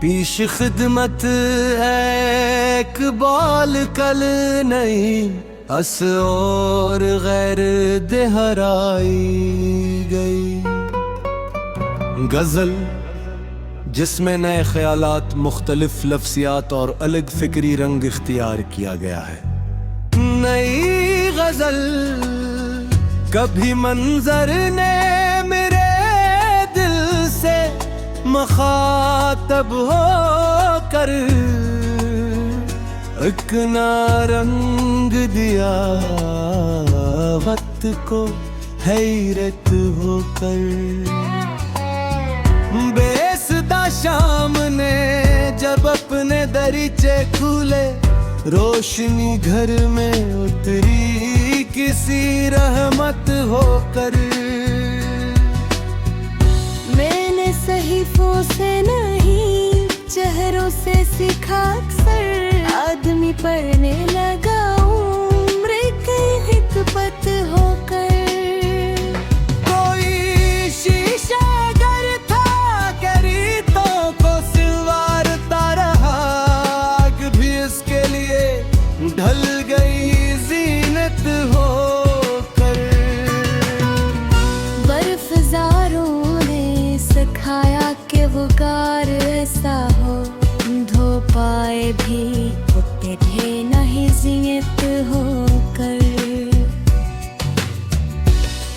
पीश खिदमत है इकबाल कल नहीं, हस और गैर देहराई गई। गजल जिसमें नए ख्यालात, मुख्तलिफ लफ्सियात और अलग फिक्री रंग इख्तियार किया गया है। नई गजल कभी मंजर ने मेरे दिल से मुखातब होकर एक ना रंग दिया वक्त को हैरत होकर। बेसदा शाम ने जब अपने दरीचे खुले, रोशनी घर में उतरी किसी रहमत होकर। मैंने सहीफों से नहीं चेहरों से सीखा अक्सर, आदमी पढ़ने लगा उम्र की हिकमत होकर। कोई शीशा गर था गरीतों को सिलवारता रहा, आग भी इसके लिए ढल गई जीनत होकर। बर्फज़ारों ने सिखाया कि वो कार ऐसा हो, धो पाए भी उठे नहीं जीनत होकर।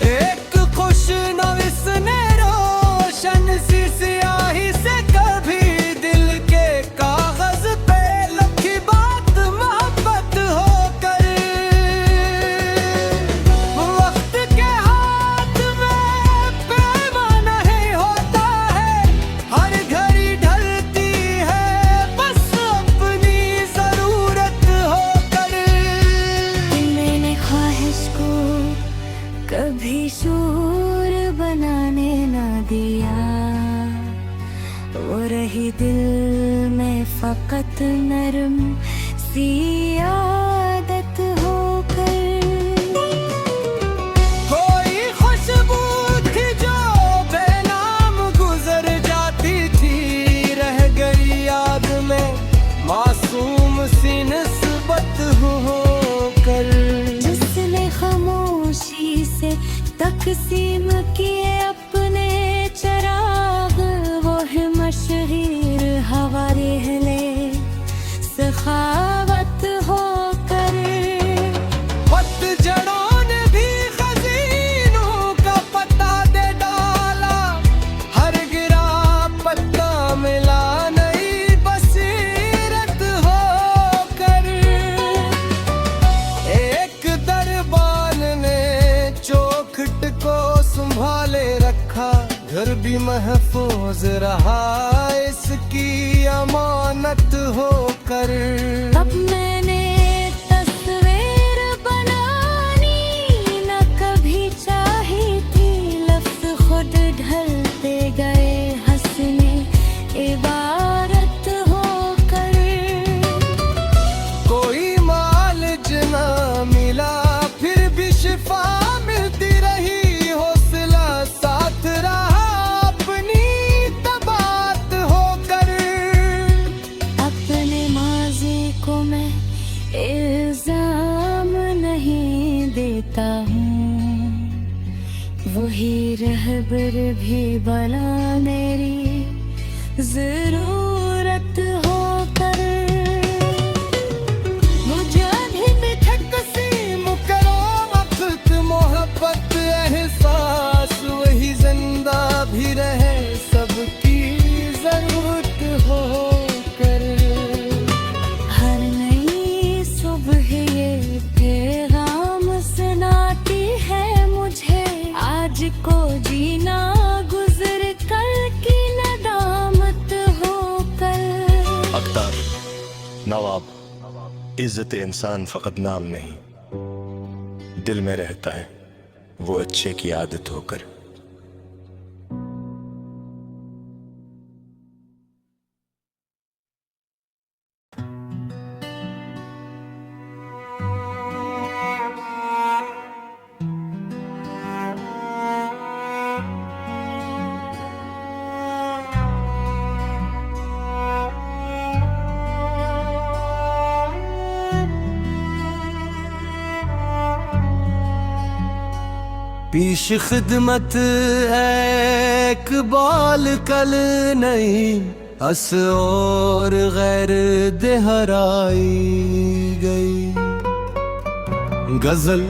एक खुश नविस ने रोशन सी सियाही से कभी दिल के कागज पे लिखी बात मोहब्बत होकर। वक्त के हाथ में पैमाना ही होता है, हर घड़ी ढलती है बस अपनी जरूरत होकर। मैंने ख्वाहिश को कभी शोर बनाने ना दिया, वो रही दिल में फकत नरम सी आदत होकर। कोई खुशबू थी जो बेनाम गुजर जाती थी, रह गई याद में मासूम सी निस्बत होकर। जिसने खामोशी से तकसीम किए अपने चराग, वो है मशहीर हवारे हले सखावत होकर। पतझड़ों ने भी खजीनों का पता दे डाला, हर गिरा पत्ता मिला नई बसीरत होकर। एक दरबान ने चौखट को संभाले रखा, घर भी महफूज रहा इसकी अमानत होकर। अब मैंने तस्वीर बनानी न कभी चाही थी, लफ्ज़ खुद ढलते गए हंसने इबारत होकर। कोई मालिज ना मिला फिर भी शिफा मिलती रही, हौसला साथ रहा अपनी तबात होकर। अपने माज़ी को मैं इल्ज़ाम नहीं देता हूँ, वही रहबर भी बना मेरी ज़रूरत होकर। मुझे भी तकसीम करो वक्त मोहब्बत एहसास, वही जिंदा भी रहे सबकी जरूरत होकर। हर नई सुबह ये पैगाम सुनाती है मुझे, आज को जीना गुजर कल की नदामत होकर। अख्तार नवाब, इज्जत इंसान फकत नाम नहीं, दिल में रहता है वो अच्छे की आदत होकर। पीश खिदमत इकबाल कल नहीं अस और गैर देहराई गई। गजल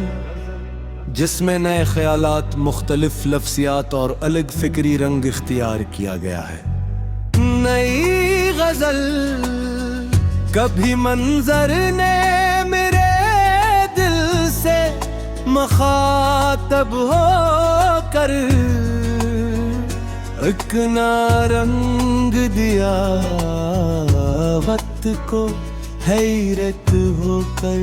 जिसमें नए ख्यालात, मुख्तलिफ लफ्सियात और अलग फिक्री रंग इख्तियार किया गया है। नई गजल कभी मंजर ने मेरे दिल से मुखातब होकर एक ना रंग दिया वक्त को हैरत होकर।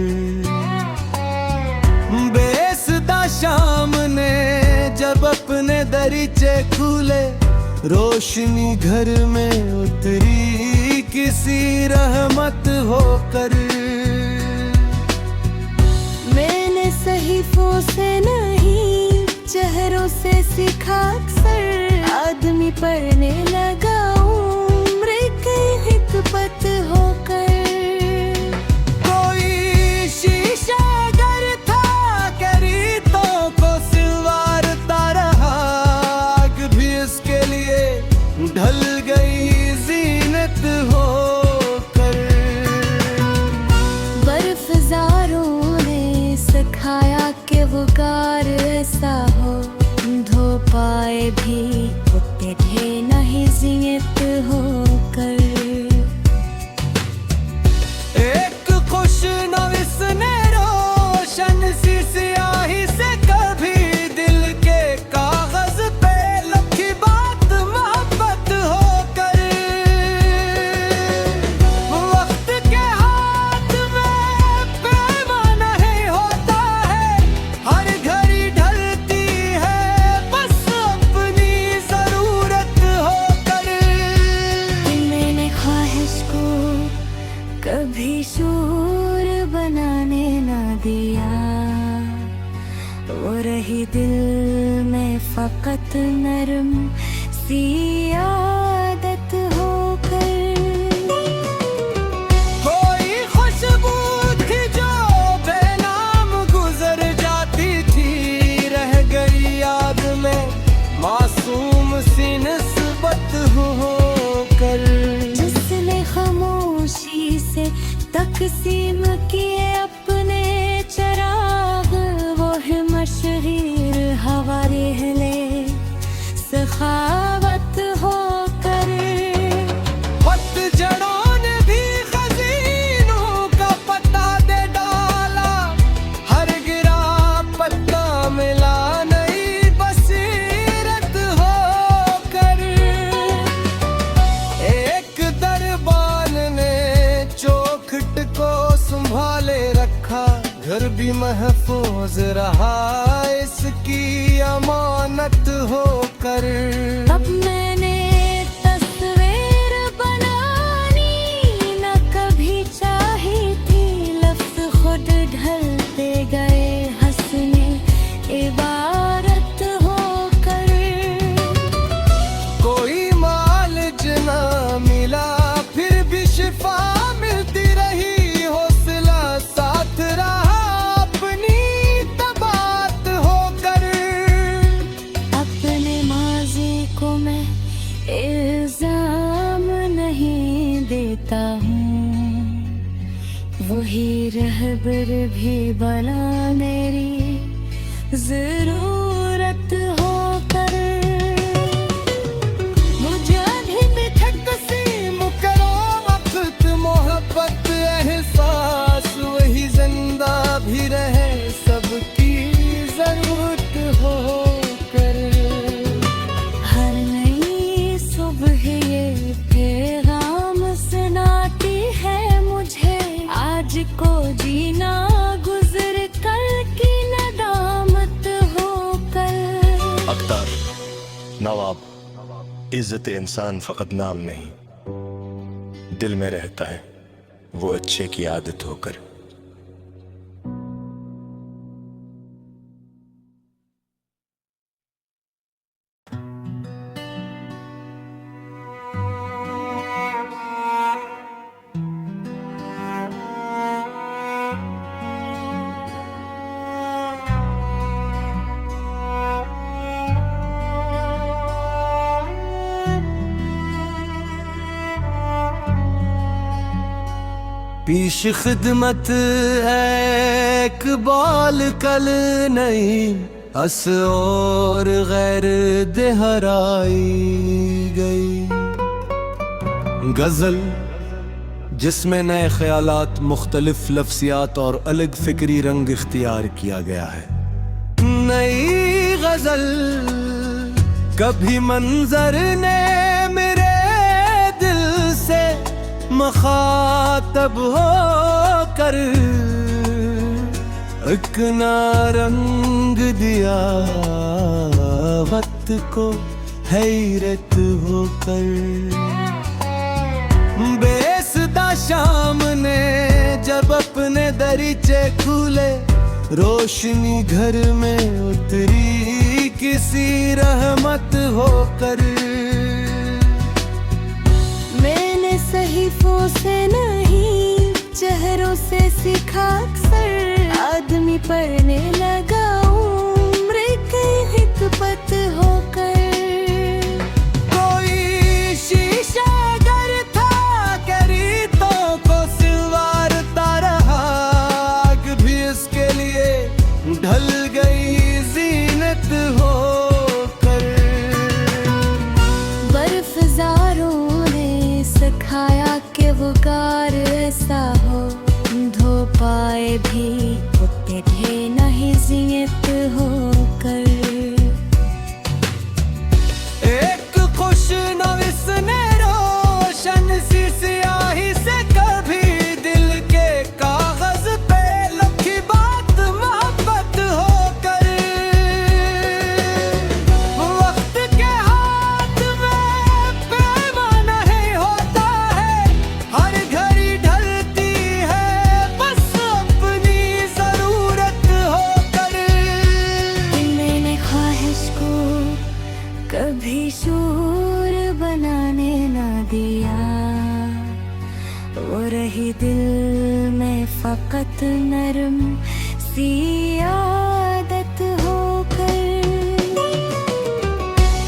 बेसदा शाम ने जब अपने दरीचे खुले, रोशनी घर में उतरी किसी रहमत होकर। मैंने सहीफों से नहीं चेहरों से सीखा अक्सर, आदमी पढ़ने लगा उम्र की हिकमत होकर। कोई शीशा गर था करीतों को सिलवारता रहा, आग भी इसके लिए ढल गई जीनत होकर। बर्फज़ारों ने सिखाया कि वो कार ऐसा हो, धो पाए भी उतने नहीं जीनत होकर। एक खुशनविस ने रोशन सी स्याही से कभी दिल के कागज पे लिखी बात मोहब्बत होकर। वक्त के हाथ में पैमाना नहीं होता है, हर घड़ी ढलती है बस अपनी जरूरत होकर। मैंने ख्वाहिश को कभी शोर बनाने ना दिया, वो रही दिल में फकत नरम सी आदत होकर। कोई खुशबू थी जो बेनाम गुजर जाती थी, रह गई याद में मासूम सी निस्बत होकर। जिसने खामोशी से तकसीम किए अपने चराग, वो है मशहीर हवारे हले सखावत होकर। पतझड़ों ने भी खजीनों का पता दे डाला, हर गिरा पत्ता मिला नई बसीरत होकर। एक दरबान ने चौखट को संभाले रखा, घर भी महफूज रहा इसकी अमानत होकर। अब मैंने तस्वीर बनानी न कभी चाही थी, लफ्ज खुद ढलते गए हंसने इबारत होकर। कोई मालिज ना मिला फिर भी शिफा मिलती रही, हौसला साथ रहा अपनी तबात होकर। अपने माजी को मैं इल्जाम नहीं देता हूँ, वही रहबर भी बना मेरी जरूरत होकर। मुझे भी मिठक सी मुकरो वक्त मोहब्बत एहसास, वही जिंदा भी रहे सबकी जरूरत होकर। हर नई सुबह ये पैगाम सुनाती है मुझे, आज को जीना गुजर कल की नदामत होकर। अख्तर नवाब, इज्जत इंसान फकत नाम नहीं, दिल में रहता है वो अच्छे की आदत होकर। पीश खिदमत है इकबाल कल नहीं, हस और गैर देहराई गई। गजल जिसमें नए ख्यालात, मुख्तलिफ लफ्सियात और अलग फिक्री रंग इख्तियार किया गया है। नई गजल कभी मंजर ने मेरे दिल से मुखातब होकर एक ना रंग दिया वक्त को हैरत होकर। बेसदा शाम ने जब अपने दरीचे खुले, रोशनी घर में उतरी किसी रहमत होकर। मैंने सहीफों से नहीं चेहरों से सीखा अक्सर, आदमी पढ़ने लगा उम्र की हिकमत होकर। कोई शीशा गर था कि रीतों को सिलवारता रहा, आग भी इसके लिए ढल गई जीनत होकर। बर्फज़ारों ने सिखाया कि वो कार ऐसा हो, धो पाए भी उठते थे नहीं ज़ीनत होकर। एक खुश नविस ने रोशन सी स्याही से कभी दिल के कागज पे लिखी बात मोहब्बत होकर। वक्त के हाथ में पैमाना नहीं होता है, हर घड़ी ढलती है बस अपनी जरूरत होकर। मैंने ख्वाहिश को कभी शूर बनाने ना दिया, वो रही दिल में फकत नरम सी आदत होकर।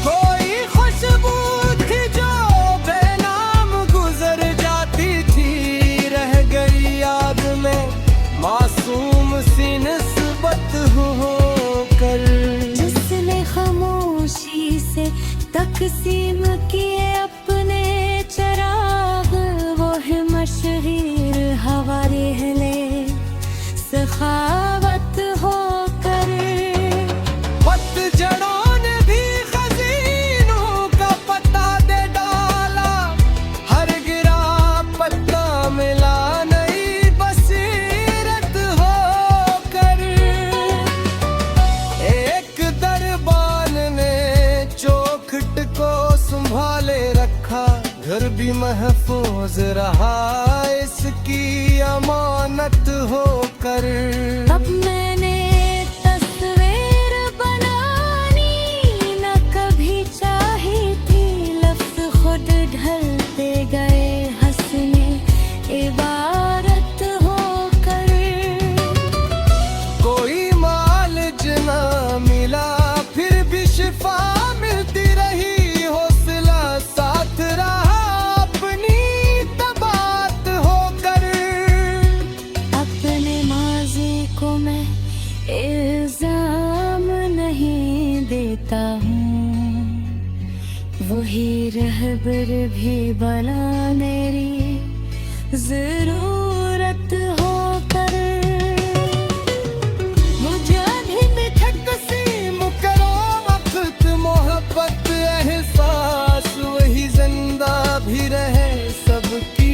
कोई खुशबू थी जो बेनाम गुजर जाती थी, रह गई याद में मासूम सी निस्बत होकर। जिसने खामोशी से तकसीम किए अपने चराग, वो है मशहीर हवा रहले सखावत होकर। पतझड़ों ने भी खजीनों का पता दे डाला, हर गिरा पत्ता मिला नई बसीरत होकर। एक दरबान ने चौखट को संभाले रखा, घर भी महफूज रहा इसकी अमानत होकर। अब मैंने तस्वीर बनानी न कभी चाही थी, लफ्ज खुद ढलते गए हंसने इबारत होकर। कोई मालिज ना मिला फिर भी शिफा मिलती रही, हौसला साथ रहा अपनी तबात होकर। अपने माजी को मैं इल्जाम नहीं देता हूँ, वही रहबर भी बना मेरी जरूरत होकर। मुझे भी मिठक सी मुकरो वक्त मोहब्बत एहसास, वही जिंदा भी रहे सबकी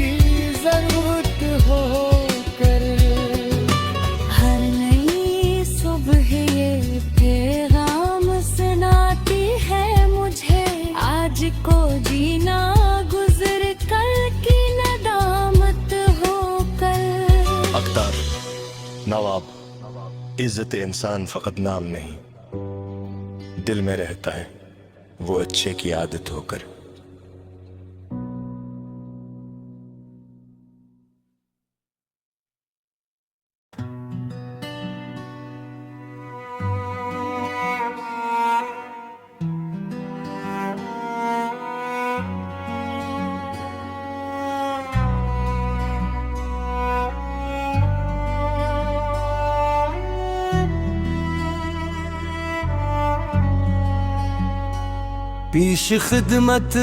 जरूरत होकर। हर नई सुबह ये पैगाम सुनाती है मुझे, आज को जीना गुजर कल की नदामत होकर। अख्तार नवाब, इज्जत इंसान फकत नाम नहीं, दिल में रहता है वो अच्छे की आदत होकर। पीश खिदमत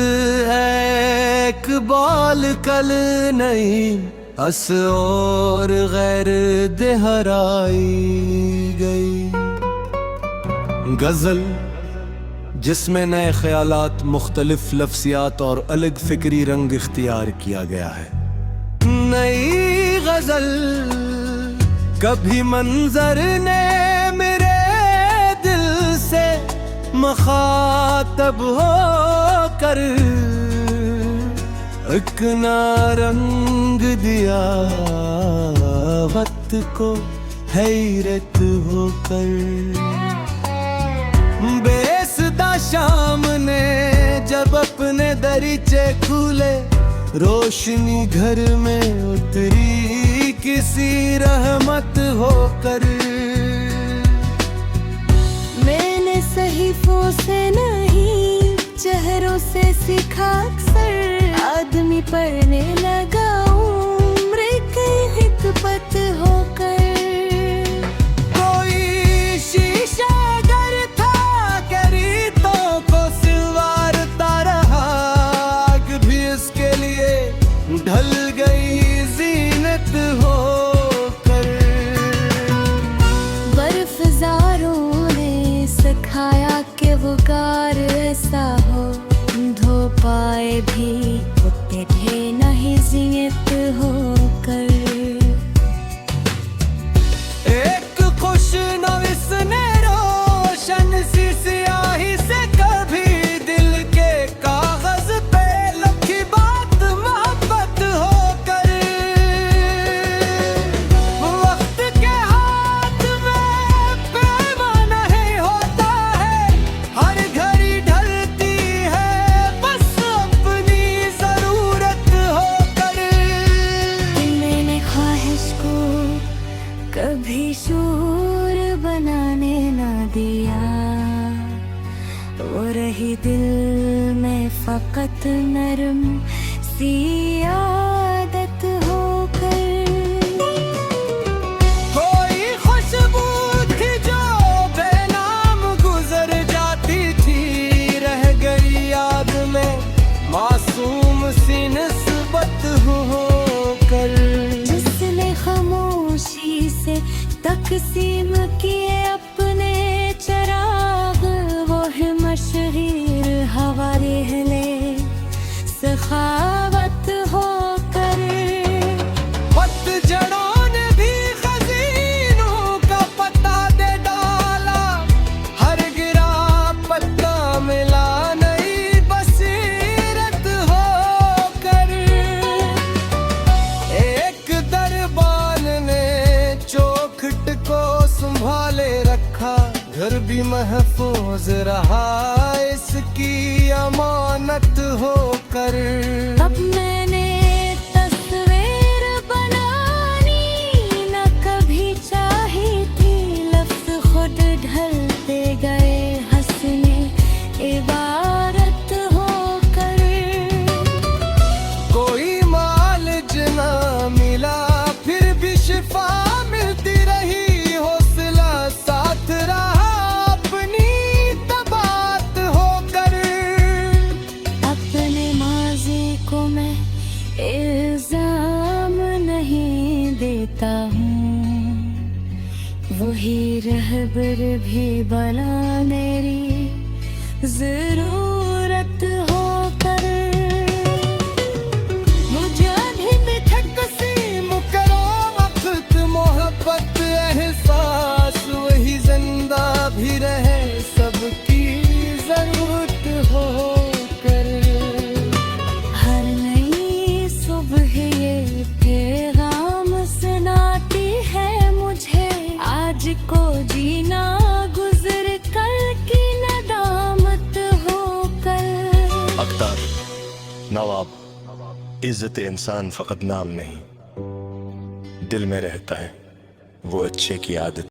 है इकबाल कल नहीं, अस और गैर देहराई गई। गजल जिसमें नए ख्यालात, मुख्तलिफ लफ्सियात और अलग फिक्री रंग इख्तियार किया गया है। नई गजल कभी मंजर ने मेरे दिल से मुखातब होकर एक ना रंग दिया वक्त को हैरत होकर। बेसदा शाम ने जब अपने दरीचे खुले, रोशनी घर में उतरी किसी रहमत होकर। मैंने सहीफों से नहीं चेहरों से सीखा, अक्सर आदमी पढ़ने लगा उम्र की हिकमत होकर। कोई शीशा घर था गरीतों को सिलवारता रहा, आग भी इसके लिए ढल गई जीनत होकर। बर्फज़ारों ने सिखाया कि वो कार ऐसा हो, धो पाए भी उठते थे नहीं जीत होकर। एक खुश नविस ने रोशन सी सियाही से कभी दिल के कागज पे लिखी बात मोहब्बत होकर। वक्त के हाथ में पैमाना नहीं होता है, हर घड़ी ढलती है बस अपनी जरूरत होकर। मैंने ख्वाहिश को कभी शूर बनाने ना दिया, वो रही दिल में फकत नरम सी आदत होकर। कोई खुशबू थी जो बेनाम गुजर जाती थी, रह गई याद में मासूम सी निस्बत होकर। जिसने खामोशी से तकसीम किए अपने चराग, वो है मशहीर हवारे हले सखावत होकर। पतझड़ों ने भी खजीनों का पता दे डाला, हर गिरा पत्ता मिला नई बसीरत होकर। एक दरबान ने चौखट को संभाले रखा, घर भी महफूज रहा इसकी अमानत होकर। अब मैंने तस्वीर बनानी न कभी चाही थी, लफ्ज खुद ढलते गए हंसने इबारत होकर। कोई मालिज ना मिला फिर भी शिफा मिलती रही, हौसला साथ रहा अपनी तबात होकर। अपने माजी को मैं इल्जाम नहीं देता हूँ, वही रहबर भी बना मेरी जरूरत होकर। मुझे भी मिठक सी मुकरो वक्त मोहब्बत एहसास, वही जिंदा भी रहे सबकी जरूरत होकर। हर नई सुबह ये पैगाम सुनाती है मुझे, आज को जीना गुजर कल की नदामत होकर। अख्तार नवाब, इज्जत इंसान फकत नाम नहीं, दिल में रहता है वो अच्छे की आदत।